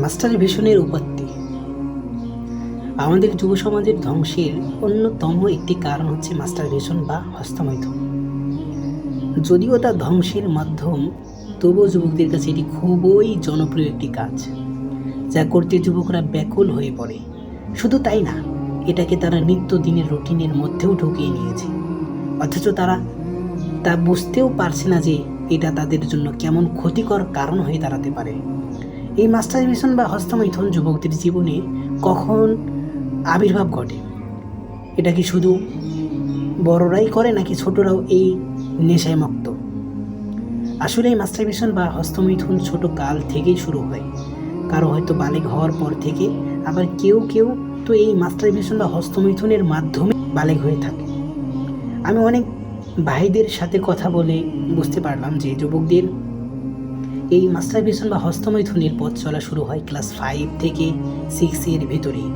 মাস্টারবেশনের উপাত্তি আমাদের যুব সমাজের ধ্বংসের অন্যতম একটি কারণ হচ্ছে মাস্টারবেশন বা হস্তমৈথুন। যদিও তা ধ্বংসের মাধ্যম, তবুও যুবকদের কাছে এটি খুবই জনপ্রিয় একটি কাজ, যা করতে যুবকরা ব্যাকুল হয়ে পড়ে। শুধু তাই না, এটাকে তারা নিত্যদিনের রুটিনের মধ্যেও ঢুকিয়ে নিয়েছে, অথচ তারা তা বুঝতেও পারছে না যে এটা তাদের জন্য কেমন ক্ষতিকর কারণ হয়ে দাঁড়াতে পারে। এই মাস্টারবেশন বা হস্তমৈথুন যুবকদের জীবনে কখন আবির্ভাব ঘটে? এটা কি শুধু বড়রাই করে নাকি ছোটরাও এই নেশায় মত্ত? আসলে এই মাস্টারবেশন বা হস্তমৈথুন ছোট কাল থেকেই শুরু হয়, কারো হয়তো বালেগ হওয়ার পর থেকে, আবার কেউ কেউ তো এই মাস্টারবেশন বা হস্তমৈথুনের মাধ্যমে বালেগ হয়ে থাকে। আমি অনেক ভাইদের সাথে কথা বলে বুঝতে পারলাম যে যুবকদের এই মাস্টারবেশন বা হস্তমৈথুনের পথ চলা শুরু হয় ক্লাস 5 থেকে 6 এর ভেতরেই।